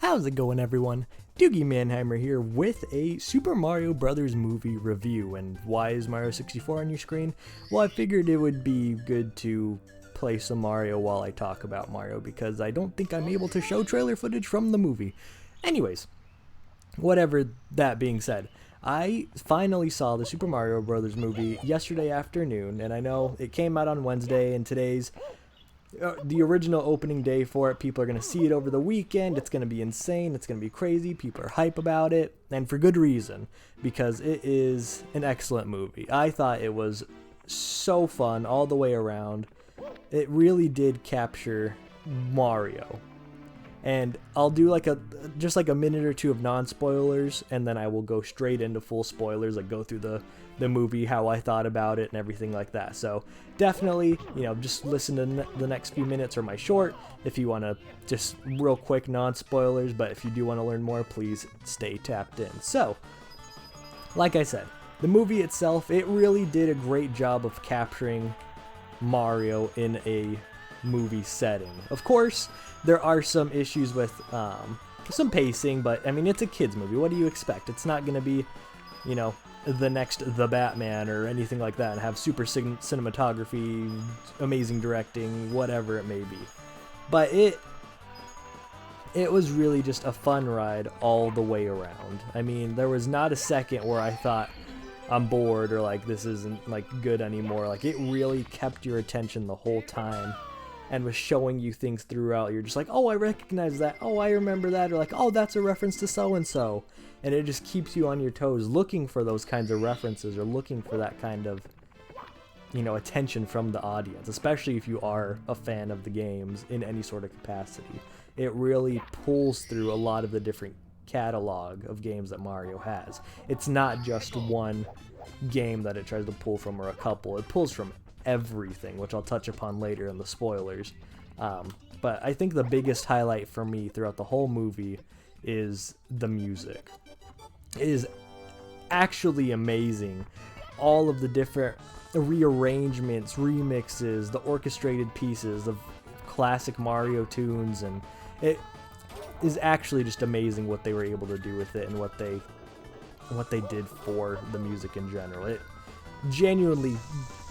How's it going, everyone? Doogie Manheimer here with a Super Mario Bros. Movie review. And why is Mario 64 on your screen? Well, I figured it would be good to play some Mario while I talk about Mario, because I don't think I'm able to show trailer footage from the movie. Anyways, whatever that being said, I finally saw the Super Mario Bros. Movie yesterday afternoon, and I know it came out on Wednesday, and today's the original opening day for it. People are going to see it over the weekend. It's going to be insane. It's going to be crazy. People are hype about it, and for good reason, because it is an excellent movie. I thought it was so fun all the way around. It really did capture Mario. And I'll do just like a minute or two of non-spoilers, and then I will go straight into full spoilers, like go through the movie, how I thought about it, and everything like that. So definitely, just listen to the next few minutes or my short if you want to just real quick non-spoilers, but if you do want to learn more, please stay tapped in. So, like I said, the movie itself, it really did a great job of capturing Mario in a movie setting. Of course, there are some issues with some pacing, but I mean, it's a kids movie. What do you expect? It's not going to be, the next The Batman or anything like that and have super cinematography, amazing directing, whatever it may be. But it was really just a fun ride all the way around. I mean, there was not a second where I thought I'm bored or like this isn't like good anymore. Like, it really kept your attention the whole time and was showing you things throughout. You're just like, oh, I recognize that. Oh, I remember that. Or like, oh, that's a reference to so-and-so. And it just keeps you on your toes looking for those kinds of references or looking for that kind of, attention from the audience, especially if you are a fan of the games in any sort of capacity. It really pulls through a lot of the different catalog of games that Mario has. It's not just one game that it tries to pull from or a couple. It pulls from everything, which I'll touch upon later in the spoilers. But I think the biggest highlight for me throughout the whole movie is the music. It is actually amazing. All of the different rearrangements, remixes, the orchestrated pieces of classic Mario tunes, and it is actually just amazing what they were able to do with it and what they did for the music in general. It genuinely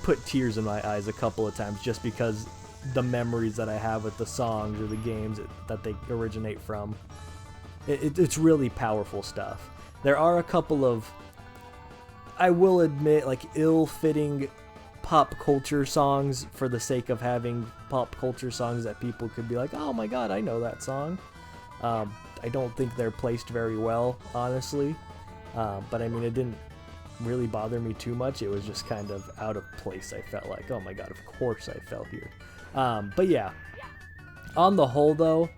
put tears in my eyes a couple of times just because the memories that I have with the songs or the games that they originate from. It's really powerful stuff. There are a couple of, I will admit, like ill-fitting pop culture songs for the sake of having pop culture songs that people could be like, oh my god, I know that song. I don't think they're placed very well, honestly. But I mean, it didn't really bother me too much. It was just kind of out of place. I felt like, oh my god, of course I fell here. But yeah, on the whole though,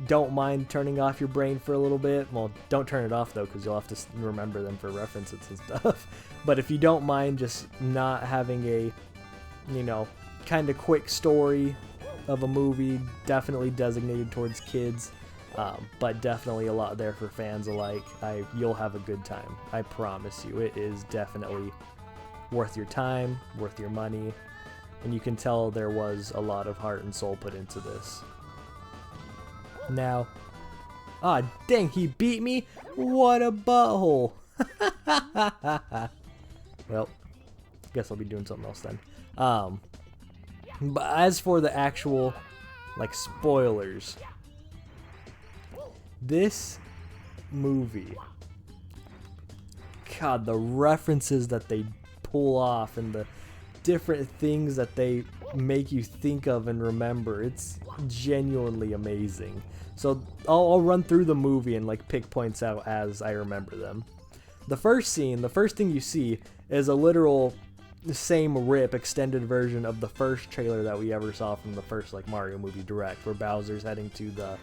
don't mind turning off your brain for a little bit. Well, don't turn it off though, because you'll have to remember them for references and stuff. But if you don't mind just not having a, kind of quick story of a movie, definitely designated towards kids, but definitely a lot there for fans alike. You'll have a good time. I promise you. It is definitely worth your time, worth your money, and you can tell there was a lot of heart and soul put into this. Now, dang, he beat me? What a butthole. Well, guess I'll be doing something else then. But as for the actual, spoilers, this movie, God, the references that they pull off and the different things that they make you think of and remember, it's genuinely amazing. So I'll run through the movie and pick points out as I remember them. The first thing you see is a literal same rip extended version of the first trailer that we ever saw from the first Mario movie Direct, where Bowser's heading to the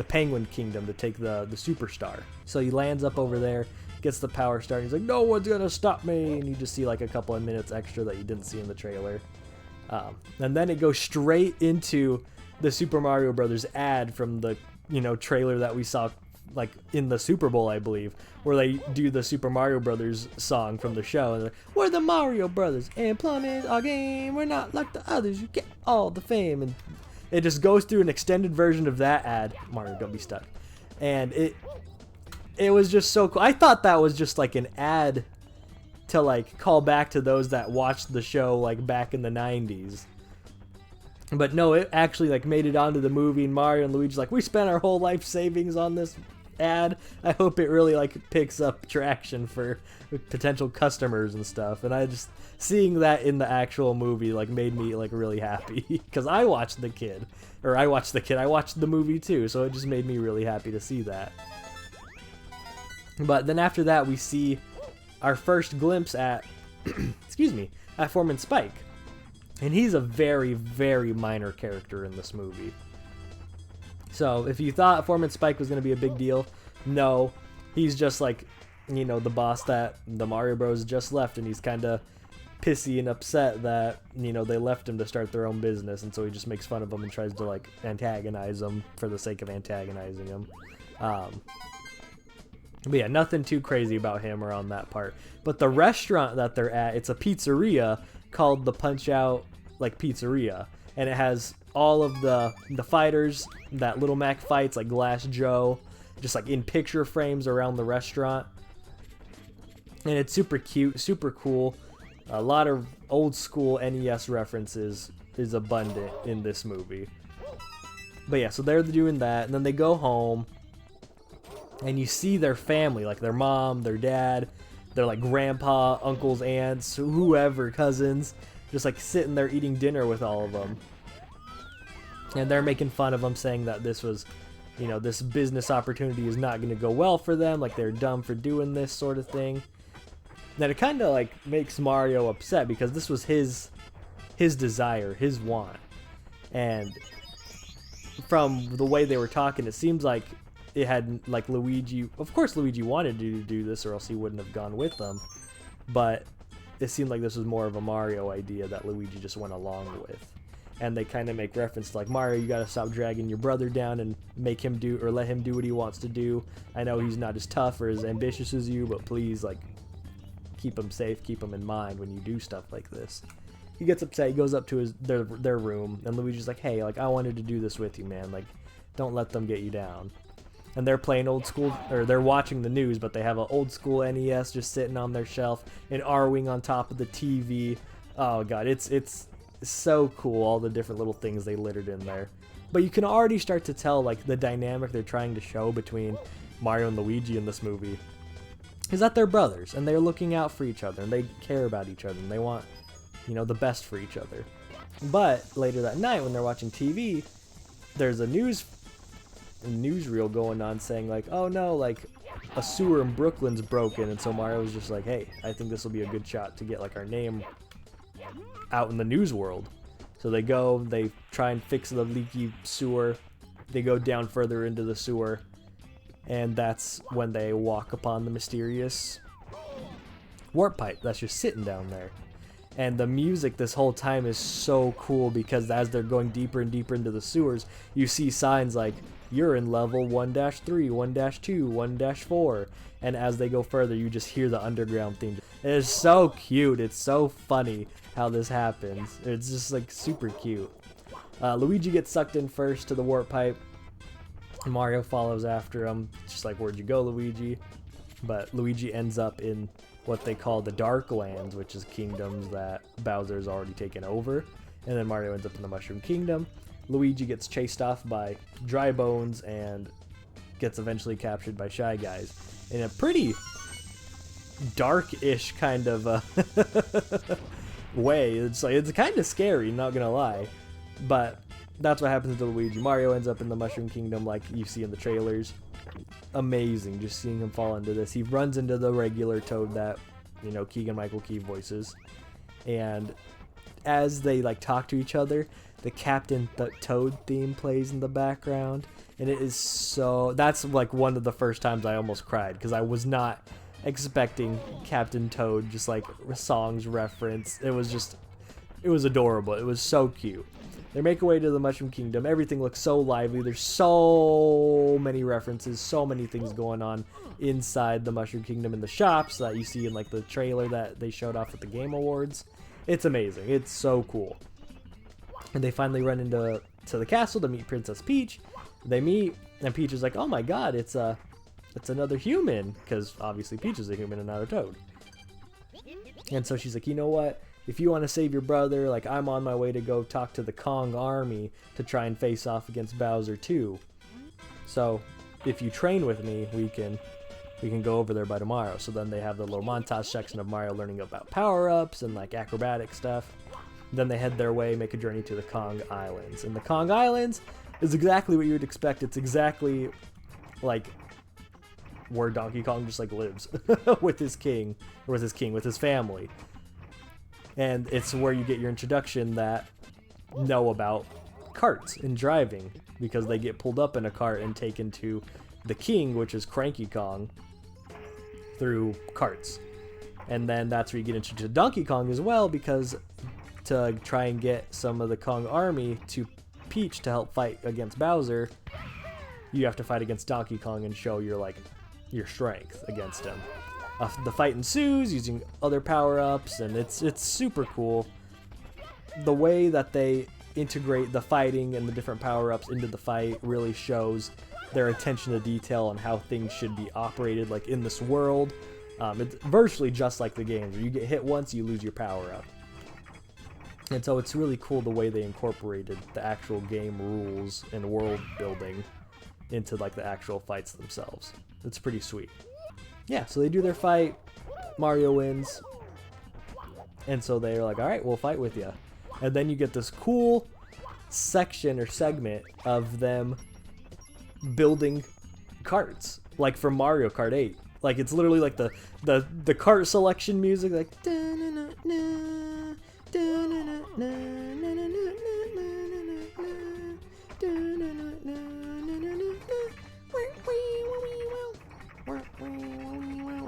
Penguin Kingdom to take the superstar. So he lands up over there, gets the power star, and he's like, no one's gonna stop me, and you just see a couple of minutes extra that you didn't see in the trailer. And then it goes straight into the Super Mario Brothers ad from the trailer that we saw in the Super Bowl, I believe, where they do the Super Mario Brothers song from the show, and we're the Mario Brothers and Plum is our game, we're not like the others, you get all the fame. And it just goes through an extended version of that ad. Mario, don't be stuck. and it was just so cool. I thought that was just like an ad to like call back to those that watched the show like back in the 90s. But no, it actually like made it onto the movie, and Mario and Luigi's like, we spent our whole life savings on this ad. I hope it really like picks up traction for potential customers and stuff. And I just seeing that in the actual movie like made me like really happy because I watched the movie too, so it just made me really happy to see that. But then after that, we see our first glimpse at excuse me, at Foreman Spike. And he's a very, very minor character in this movie. So if you thought Foreman Spike was going to be a big deal, no. He's just like, you know, the boss that the Mario Bros just left, and he's kind of pissy and upset that, you know, they left him to start their own business, and so he just makes fun of them and tries to like antagonize them for the sake of antagonizing him. But yeah, nothing too crazy about him around that part. But the restaurant that they're at, it's a pizzeria called the Punch-Out like Pizzeria, and it has all of the fighters that Little Mac fights, like Glass Joe, just like in picture frames around the restaurant. And it's super cute, super cool. A lot of old school NES references is abundant in this movie. But yeah, so they're doing that, and then they go home, and you see their family, like their mom, their dad, their like grandpa, uncles, aunts, whoever, cousins, just like sitting there eating dinner with all of them. And they're making fun of them, saying that this was, you know, this business opportunity is not going to go well for them, like they're dumb for doing this sort of thing. Then it kind of like makes Mario upset because this was his desire, his want. And from the way they were talking, it seems like it had like Luigi, of course Luigi wanted to do this or else he wouldn't have gone with them, but it seemed like this was more of a Mario idea that Luigi just went along with. And they kind of make reference to like, Mario, you gotta stop dragging your brother down and make him do, or let him do what he wants to do. I know he's not as tough or as ambitious as you, but please like keep him safe, keep him in mind when you do stuff like this. He gets upset, he goes up to their room, and Luigi's like, hey, like I wanted to do this with you, man, like don't let them get you down. And they're playing old school, or they're watching the news, but they have an old school NES just sitting on their shelf, and R-Wing on top of the TV. Oh god, it's so cool, all the different little things they littered in there. But you can already start to tell like the dynamic they're trying to show between Mario and Luigi in this movie is that they're brothers, and they're looking out for each other, and they care about each other, and they want, you know, the best for each other. But later that night when they're watching TV, there's a newsreel going on saying like, oh no, like a sewer in Brooklyn's broken, and so Mario was just like, hey, I think this will be a good shot to get like our name out in the news world. So they go, they try and fix the leaky sewer, they go down further into the sewer, and that's when they walk upon the mysterious warp pipe that's just sitting down there. And the music this whole time is so cool because as they're going deeper and deeper into the sewers, you see signs like, you're in level 1-3, 1-2, 1-4. And as they go further, you just hear the underground theme. It is so cute. It's so funny how this happens. It's just like super cute. Luigi gets sucked in first to the warp pipe. Mario follows after him. Just like, where'd you go, Luigi? But Luigi ends up in what they call the Dark Lands, which is kingdoms that Bowser's already taken over. And then Mario ends up in the Mushroom Kingdom. Luigi gets chased off by Dry Bones and gets eventually captured by Shy Guys in a pretty dark-ish kind of way. It's like, it's kind of scary, not gonna lie, but that's what happens to Luigi. Mario ends up in the Mushroom Kingdom like you see in the trailers. Amazing just seeing him fall into this. He runs into the regular Toad that, you know, Keegan-Michael Key voices, and as they like talk to each other, the Captain Toad theme plays in the background, and it is so, that's like one of the first times I almost cried because I was not expecting Captain Toad just like songs reference. It was adorable. It was so cute. They make their way to the Mushroom Kingdom. Everything looks so lively. There's so many references, so many things going on inside the Mushroom Kingdom in the shops that you see in like the trailer that they showed off at the Game Awards. It's amazing. It's so cool. And they finally run into the castle to meet Princess Peach. They meet, And Peach is like, oh my god, it's another human, because obviously Peach is a human and not a toad. And so she's like, you know what? If you want to save your brother, like, I'm on my way to go talk to the Kong army to try and face off against Bowser too. So if you train with me, we can go over there by tomorrow. So then they have the little montage section of Mario learning about power-ups and like acrobatic stuff. Then they head their way, make a journey to the Kong Islands. And the Kong Islands is exactly what you would expect. It's exactly like where Donkey Kong just like lives with his family. And it's where you get your introduction that know about carts and driving, because they get pulled up in a cart and taken to the king, which is Cranky Kong, through carts. And then that's where you get introduced to Donkey Kong as well, because to try and get some of the Kong army to Peach to help fight against Bowser, you have to fight against Donkey Kong and show your strength against him. The fight ensues using other power-ups, and it's super cool. The way that they integrate the fighting and the different power-ups into the fight really shows their attention to detail on how things should be operated, like in this world. It's virtually just like the games, where you get hit once, you lose your power-up. And so it's really cool the way they incorporated the actual game rules and world building into like the actual fights themselves. It's pretty sweet. Yeah, so they do their fight, Mario wins, and so they're like, alright, we'll fight with you. And then you get this cool section or segment of them building carts, like from Mario Kart 8. Like, it's literally like the cart selection music, like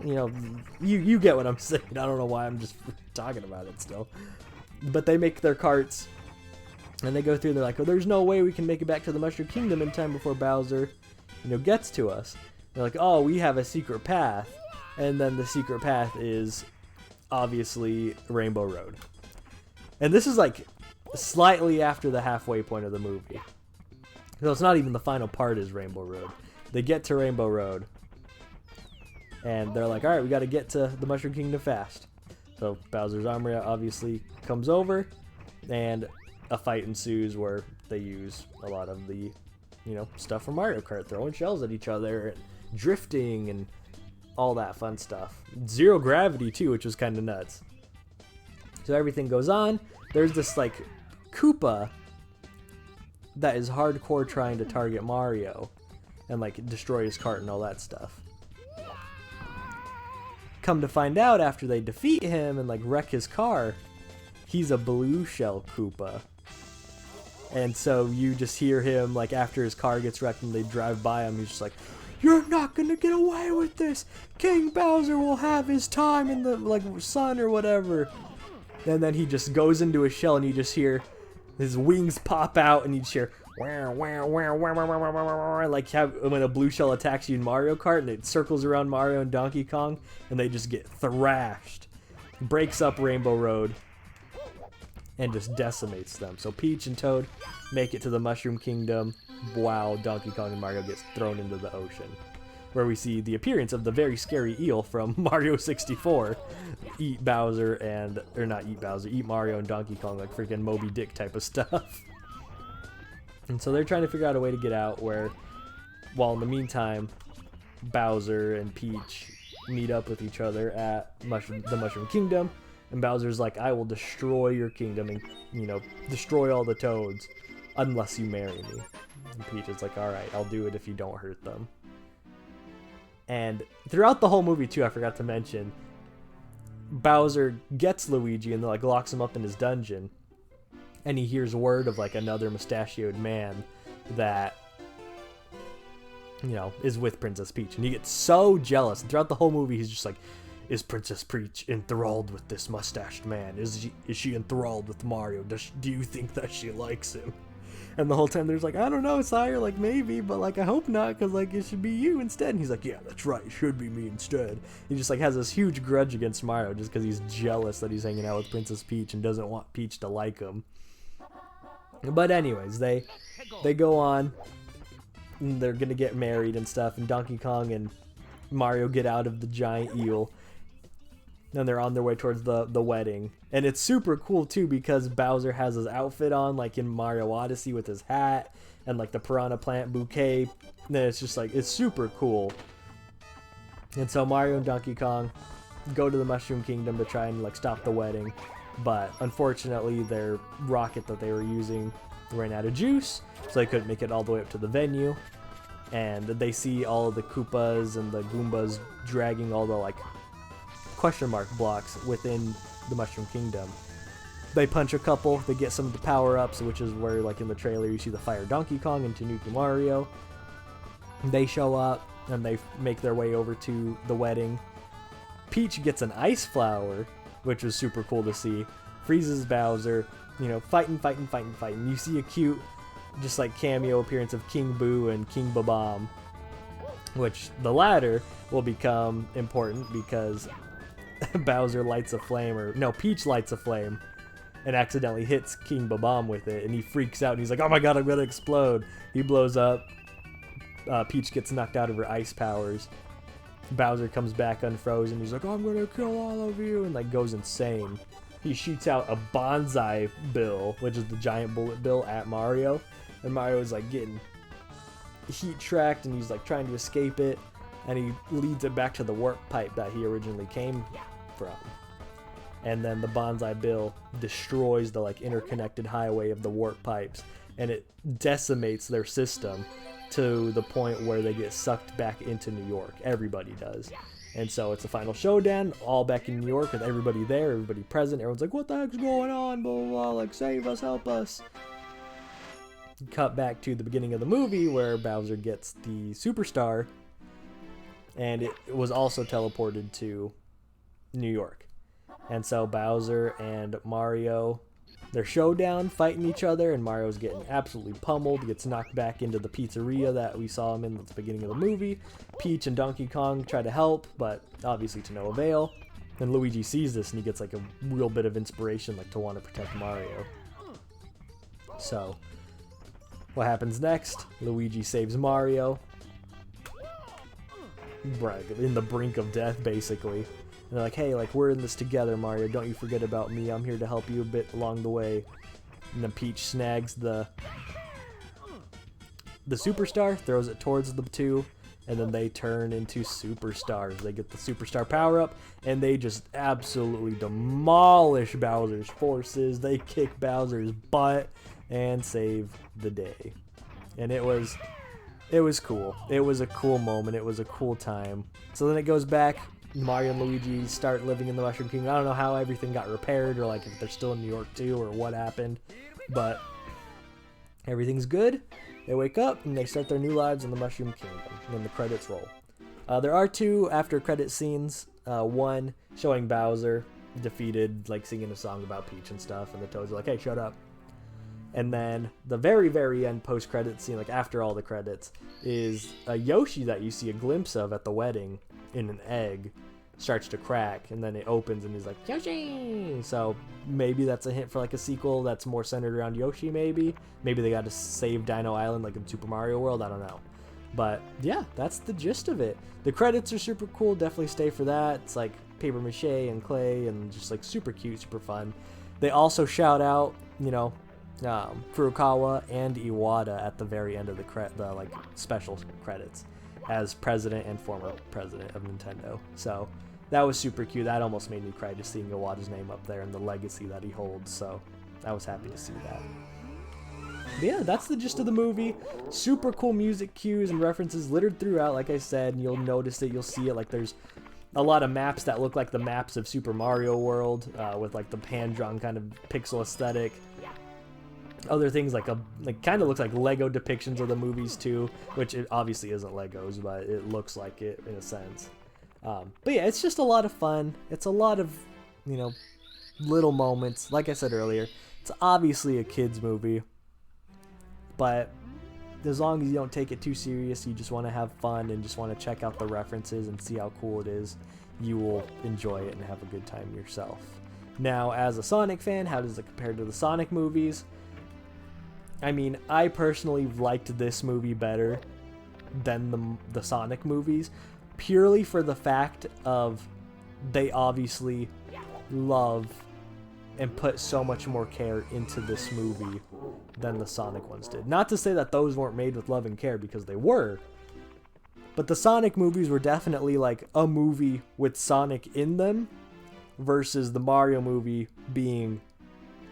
you know, you get what I'm saying. I don't know why I'm just talking about it still. But they make their carts, and they go through, they're like, oh, there's no way we can make it back to the Mushroom Kingdom in time before Bowser, gets to us. They're like, oh, we have a secret path. And then the secret path is obviously Rainbow Road. And this is like slightly after the halfway point of the movie. So it's not even the final part is Rainbow Road. They get to Rainbow Road, and they're like, alright, we gotta get to the Mushroom Kingdom fast. So Bowser's Armory obviously comes over, and a fight ensues where they use a lot of the, stuff from Mario Kart, throwing shells at each other, and drifting, and all that fun stuff. Zero gravity too, which was kind of nuts. So everything goes on. There's this like Koopa that is hardcore trying to target Mario and like destroy his cart and all that stuff. Come to find out, after they defeat him and like wreck his car, he's a blue shell Koopa. And so you just hear him, like, after his car gets wrecked and they drive by him, he's just like, you're not gonna get away with this! King Bowser will have his time in the, like, sun or whatever. And then he just goes into a shell, and you just hear his wings pop out, and you just hear, like when a blue shell attacks you in Mario Kart, and it circles around Mario and Donkey Kong, and they just get thrashed. Breaks up Rainbow Road, and just decimates them. So Peach and Toad make it to the Mushroom Kingdom, while Donkey Kong and Mario gets thrown into the ocean, where we see the appearance of the very scary eel from Mario 64 eat Bowser and, or not eat Bowser, eat Mario and Donkey Kong, like freaking Moby Dick type of stuff. And so they're trying to figure out a way to get out, while in the meantime, Bowser and Peach meet up with each other at the Mushroom Kingdom, and Bowser's like, I will destroy your kingdom and, destroy all the Toads unless you marry me. And Peach is like, alright, I'll do it if you don't hurt them. And throughout the whole movie, too, I forgot to mention, Bowser gets Luigi and, like, locks him up in his dungeon. And he hears word of, like, another mustachioed man that, is with Princess Peach. And he gets so jealous. And throughout the whole movie, he's just like, is Princess Peach enthralled with this mustached man? Is she enthralled with Mario? Do you think that she likes him? And the whole time there's like, I don't know, Sire, like, maybe, but, like, I hope not, because, like, it should be you instead. And he's like, yeah, that's right, it should be me instead. He just, like, has this huge grudge against Mario just because he's jealous that he's hanging out with Princess Peach and doesn't want Peach to like him. But anyways, they go on, and they're gonna get married and stuff, and Donkey Kong and Mario get out of the giant eel, and they're on their way towards the wedding. And it's super cool too, because Bowser has his outfit on, like in Mario Odyssey, with his hat and like the piranha plant bouquet. And it's just like, it's super cool. And so Mario and Donkey Kong go to the Mushroom Kingdom to try and like stop the wedding, but unfortunately their rocket that they were using ran out of juice, so they couldn't make it all the way up to the venue. And they see all of the Koopas and the Goombas dragging all the like question mark blocks within the Mushroom Kingdom. They punch a couple, they get some of the power-ups, which is where, like in the trailer, you see the Fire Donkey Kong and Tanuki Mario. They show up, and they make their way over to the wedding. Peach gets an ice flower, which was super cool to see. Freezes Bowser, you know, fighting. You see a cute, just like cameo appearance of King Boo and King Bob-omb, which the latter will become important because Bowser lights a flame, or no, Peach lights a flame and accidentally hits King Bob-omb with it, and he freaks out and he's like, oh my god, I'm gonna explode. He blows up. Peach gets knocked out of her ice powers. Bowser comes back unfrozen. He's like, I'm gonna kill all of you, and like goes insane. He shoots out a bonsai bill, which is the giant bullet bill, at Mario, and Mario is like getting heat tracked, and he's like trying to escape it, and he leads it back to the warp pipe that he originally came from. And then the bonsai bill destroys the like interconnected highway of the warp pipes, and it decimates their system to the point where they get sucked back into New York. Everybody does. And so it's a final showdown, all back in New York with everybody there, everybody present. Everyone's like, what the heck's going on? Blah, blah, blah. Like, save us, help us. Cut back to the beginning of the movie where Bowser gets the Superstar, and it was also teleported to New York. And so Bowser and Mario, their showdown, fighting each other, and Mario's getting absolutely pummeled, gets knocked back into the pizzeria that we saw him in at the beginning of the movie. Peach and Donkey Kong try to help, but obviously to no avail. And Luigi sees this and he gets like a real bit of inspiration, like to want to protect Mario. So what happens next? Luigi saves Mario, right, in the brink of death basically. And they're like, hey, like, we're in this together, Mario. Don't you forget about me. I'm here to help you a bit along the way. And then Peach snags the Superstar, throws it towards the two, and then they turn into Superstars. They get the Superstar power-up, and they just absolutely demolish Bowser's forces. They kick Bowser's butt and save the day. And it was cool. It was a cool moment. It was a cool time. So then it goes back. Mario and Luigi start living in the Mushroom Kingdom. I don't know how everything got repaired, or like if they're still in New York too, or what happened, but everything's good. They wake up and they start their new lives in the Mushroom Kingdom, and then the credits roll. There are two after credit scenes, one showing Bowser defeated, like singing a song about Peach and stuff, and the Toads are like, hey, shut up. And then the very, very end post-credit scene, like after all the credits, is a Yoshi that you see a glimpse of at the wedding in an egg starts to crack, and then it opens and he's like, Yoshi! So maybe that's a hint for like a sequel that's more centered around Yoshi. Maybe they got to save Dino Island like in Super Mario World. I don't know. But yeah, that's the gist of it. The credits are super cool. Definitely stay for that. It's like paper mache and clay and just like super cute, super fun. They also shout out, you know, Furukawa and Iwata at the very end of the like special credits as president and former president of Nintendo. So that was super cute. That almost made me cry just seeing Iwata's name up there and the legacy that he holds. So I was happy to see that. But yeah, that's the gist of the movie. Super cool music cues and references littered throughout, like I said, and you'll notice it, you'll see it. Like there's a lot of maps that look like the maps of Super Mario World, with like the hand-drawn kind of pixel aesthetic. Other things like kind of looks like Lego depictions of the movies too, which it obviously isn't Legos, but it looks like it in a sense. But yeah, it's just a lot of fun. It's a lot of, you know, little moments. Like I said earlier, it's obviously a kids movie, but as long as you don't take it too serious, you just want to have fun and just want to check out the references and see how cool it is, you will enjoy it and have a good time yourself. Now, as a Sonic fan, how does it compare to the Sonic movies? I mean, I personally liked this movie better than the Sonic movies, purely for the fact of they obviously love and put so much more care into this movie than the Sonic ones did. Not to say that those weren't made with love and care, because they were, but the Sonic movies were definitely like a movie with Sonic in them, versus the Mario movie being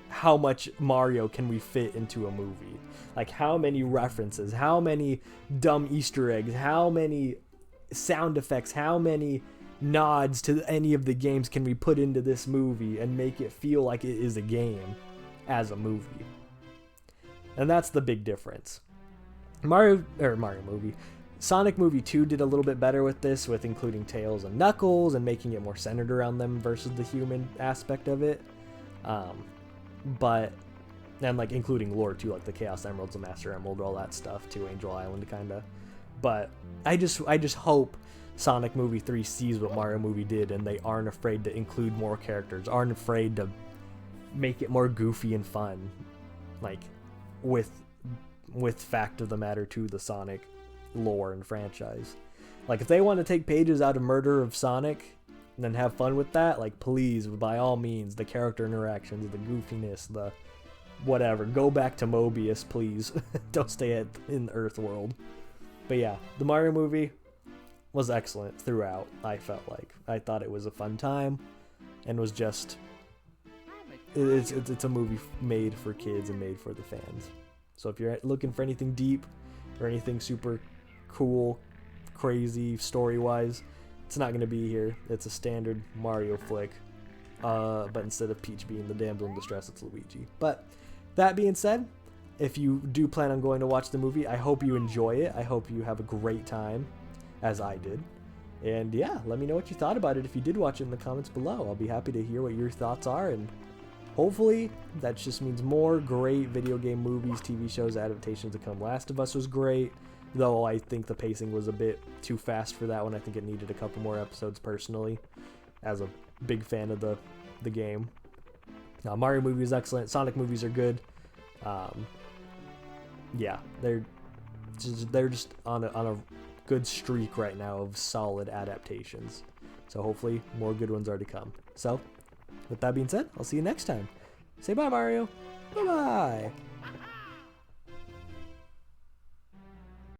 how much Mario can we fit into a movie. Like, how many references, how many dumb Easter eggs, how many sound effects, how many nods to any of the games can we put into this movie and make it feel like it is a game as a movie. And that's the big difference. Sonic Movie 2 did a little bit better with this, with including Tails and Knuckles and making it more centered around them versus the human aspect of it. But and like including lore too, like the Chaos Emeralds, the Master Emerald, all that stuff too, Angel Island kinda. But I just hope Sonic Movie 3 sees what Mario Movie did, and they aren't afraid to include more characters, aren't afraid to make it more goofy and fun, like with fact of the matter to the Sonic lore and franchise. Like, if they want to take pages out of Murder of Sonic and then have fun with that, like, please, by all means, the character interactions, the goofiness, the whatever, go back to Mobius, please. Don't stay in the Earth world. But yeah, the Mario movie was excellent throughout. I felt like I thought it was a fun time, and was just it's a movie made for kids and made for the fans. So if you're looking for anything deep or anything super cool, crazy story wise, it's not gonna be here. It's a standard Mario flick, but instead of Peach being the damsel in distress, it's Luigi. But that being said, if you do plan on going to watch the movie, I hope you enjoy it. I hope you have a great time, as I did. And yeah, let me know what you thought about it if you did watch it in the comments below. I'll be happy to hear what your thoughts are, and hopefully that just means more great video game movies, TV shows, adaptations to come. Last of Us was great, though I think the pacing was a bit too fast for that one. I think it needed a couple more episodes personally, as a big fan of the game. Now, Mario movie is excellent. Sonic movies are good. Yeah, they're just on a good streak right now of solid adaptations. So hopefully more good ones are to come. So with that being said, I'll see you next time. Say bye, Mario. Bye-bye.